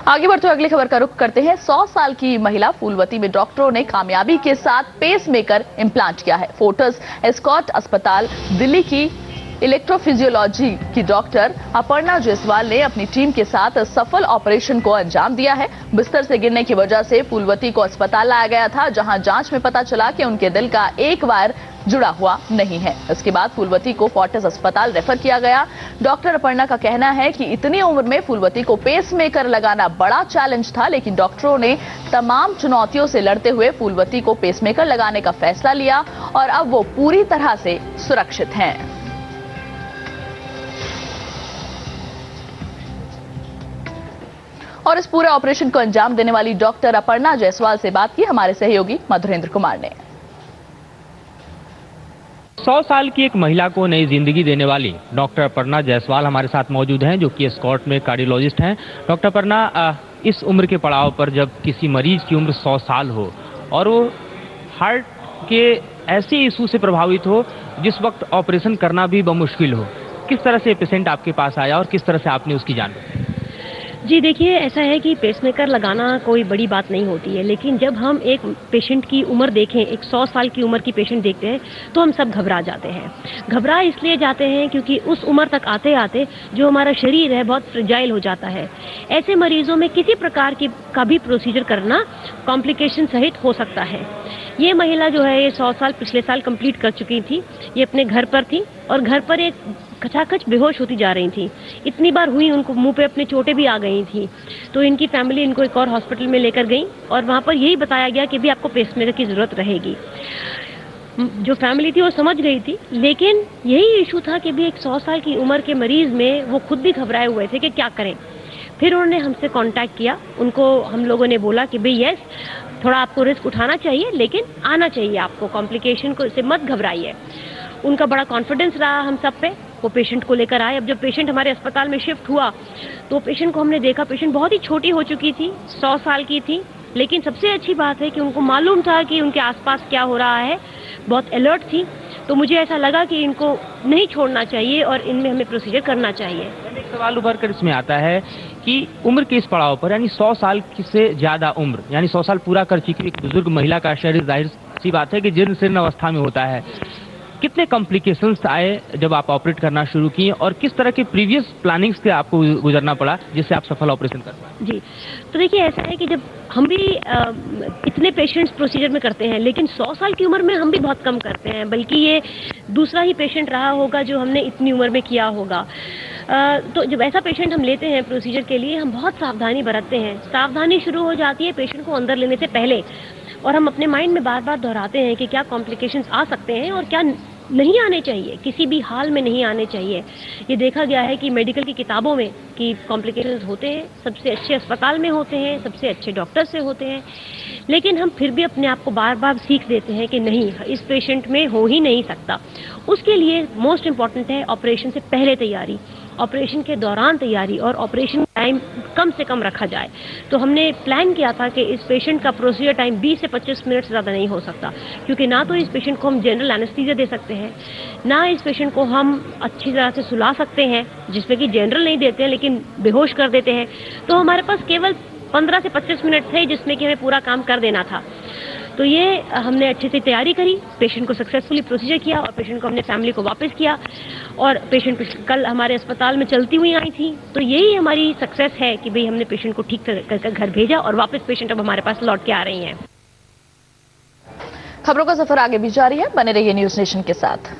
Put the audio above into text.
आगे बढ़ते हुए अगली खबर का रुख करते हैं। 100 साल की महिला फूलवती में डॉक्टरों ने कामयाबी के साथ पेसमेकर इम्प्लांट किया है। फोर्टिस एस्कॉर्ट अस्पताल दिल्ली की इलेक्ट्रोफिजियोलॉजी की डॉक्टर अपर्णा जायसवाल ने अपनी टीम के साथ सफल ऑपरेशन को अंजाम दिया है। बिस्तर से गिरने की वजह से फूलवती को अस्पताल लाया गया था, जहां जांच में पता चला कि उनके दिल का एक वायर जुड़ा हुआ नहीं है। इसके बाद फूलवती को फोर्टिस अस्पताल रेफर किया गया। डॉक्टर अपर्णा का कहना है कि इतनी उम्र में फूलवती को पेसमेकर लगाना बड़ा चैलेंज था, लेकिन डॉक्टरों ने तमाम चुनौतियों से लड़ते हुए फूलवती को पेसमेकर लगाने का फैसला लिया और अब वो पूरी तरह से सुरक्षित हैं। और इस पूरे ऑपरेशन को अंजाम देने वाली डॉक्टर अपर्णा जायसवाल से बात की हमारे सहयोगी मधुरेंद्र कुमार ने। 100 साल की एक महिला को नई जिंदगी देने वाली डॉक्टर अपर्णा जायसवाल हमारे साथ मौजूद हैं, जो कि एस्कॉर्ट में कार्डियोलॉजिस्ट हैं। डॉक्टर अपर्णा, इस उम्र के पड़ाव पर जब किसी मरीज की उम्र 100 साल हो और वो हार्ट के ऐसे इशू से प्रभावित हो जिस वक्त ऑपरेशन करना भी बमुश्किल हो, किस तरह से पेशेंट आपके पास आया और किस तरह से आपने उसकी जान बचाई? जी देखिए, ऐसा है कि पेसमेकर लगाना कोई बड़ी बात नहीं होती है, लेकिन जब हम एक पेशेंट की उम्र देखें, एक 100 साल की उम्र की पेशेंट देखते हैं तो हम सब घबरा जाते हैं। घबरा इसलिए जाते हैं क्योंकि उस उम्र तक आते आते जो हमारा शरीर है बहुत फ्रेजाइल हो जाता है। ऐसे मरीजों में किसी प्रकार का भी प्रोसीजर करना कॉम्प्लिकेशन सहित हो सकता है। ये महिला जो है, ये 100 साल पिछले साल कंप्लीट कर चुकी थी। ये अपने घर पर थी और घर पर एक खचाखच बेहोश होती जा रही थी। इतनी बार हुई, उनको मुंह पे अपने चोटें भी आ गई थी। तो इनकी फैमिली इनको एक और हॉस्पिटल में लेकर गई और वहां पर यही बताया गया कि भी आपको पेसमेकर की जरूरत रहेगी। जो फैमिली थी वो समझ गई थी, लेकिन यही इशू था कि भी एक 100 साल की उम्र के मरीज में वो खुद भी घबराए हुए थे कि क्या करें। फिर उन्होंने हमसे कांटेक्ट किया। उनको हम लोगों ने बोला कि भाई यस, थोड़ा आपको रिस्क उठाना चाहिए, लेकिन आना चाहिए आपको, कॉम्प्लिकेशन को से मत घबराइए। उनका बड़ा कॉन्फिडेंस रहा हम सब पे। वो पेशेंट को लेकर आए। अब जब पेशेंट हमारे अस्पताल में शिफ्ट हुआ तो पेशेंट को हमने देखा, पेशेंट बहुत ही छोटी हो चुकी थी, 100 साल की थी, लेकिन सबसे अच्छी बात है कि उनको मालूम था कि उनके आसपास क्या हो रहा है, बहुत अलर्ट थी। तो मुझे ऐसा लगा कि इनको नहीं छोड़ना चाहिए और इनमें हमें प्रोसीजर करना चाहिए। एक सवाल उभर कर इसमें आता है कि उम्र के इस पड़ाव पर, यानी 100 साल से ज्यादा उम्र, यानी 100 साल पूरा कर चुकी एक बुजुर्ग महिला का शरीर, जाहिर सी बात है कि जीर्ण शीर्ण अवस्था में होता है। कितने कॉम्प्लिकेशंस आए जब आप ऑपरेट करना शुरू किए और किस तरह के प्रीवियस प्लानिंग्स से आपको गुजरना पड़ा जिससे आप सफल ऑपरेशन कर पाए? जी, तो देखिए, ऐसा है कि जब हम भी इतने पेशेंट्स प्रोसीजर में करते हैं, लेकिन 100 साल की उम्र में हम भी बहुत कम करते हैं, बल्कि ये दूसरा ही पेशेंट रहा होगा जो हमने इतनी उम्र में किया होगा। तो जब ऐसा पेशेंट हम लेते हैं प्रोसीजर के लिए, हम बहुत सावधानी बरतते हैं। सावधानी शुरू हो जाती है पेशेंट को अंदर लेने से पहले, और हम अपने माइंड में बार बार दोहराते हैं कि क्या कॉम्प्लिकेशंस आ सकते हैं और क्या नहीं आने चाहिए, किसी भी हाल में नहीं आने चाहिए। ये देखा गया है कि मेडिकल की किताबों में कि कॉम्प्लिकेशंस होते हैं, सबसे अच्छे अस्पताल में होते हैं, सबसे अच्छे डॉक्टर से होते हैं, लेकिन हम फिर भी अपने आप को बार बार सीख देते हैं कि नहीं, इस पेशेंट में हो ही नहीं सकता। उसके लिए मोस्ट इम्पॉर्टेंट है ऑपरेशन से पहले तैयारी, ऑपरेशन के दौरान तैयारी और ऑपरेशन टाइम कम से कम रखा जाए। तो हमने प्लान किया था कि इस पेशेंट का प्रोसीजर टाइम 20 से 25 मिनट से ज़्यादा नहीं हो सकता, क्योंकि ना तो इस पेशेंट को हम जनरल एनेस्थीसिया दे सकते हैं, ना इस पेशेंट को हम अच्छी तरह से सुला सकते हैं, जिसमें कि जनरल नहीं देते हैं लेकिन बेहोश कर देते हैं। तो हमारे पास केवल 15 से 25 मिनट थे जिसमें कि हमें पूरा काम कर देना था। तो ये हमने अच्छे से तैयारी करी, पेशेंट को सक्सेसफुली प्रोसीजर किया और पेशेंट को अपने फैमिली को वापस किया, और पेशेंट कल हमारे अस्पताल में चलती हुई आई थी। तो यही हमारी सक्सेस है कि भाई हमने पेशेंट को ठीक कर घर भेजा और वापस पेशेंट अब हमारे पास लौट के आ रही हैं। खबरों का सफर आगे भी जारी है, बने रहिए न्यूज़ नेशन के साथ।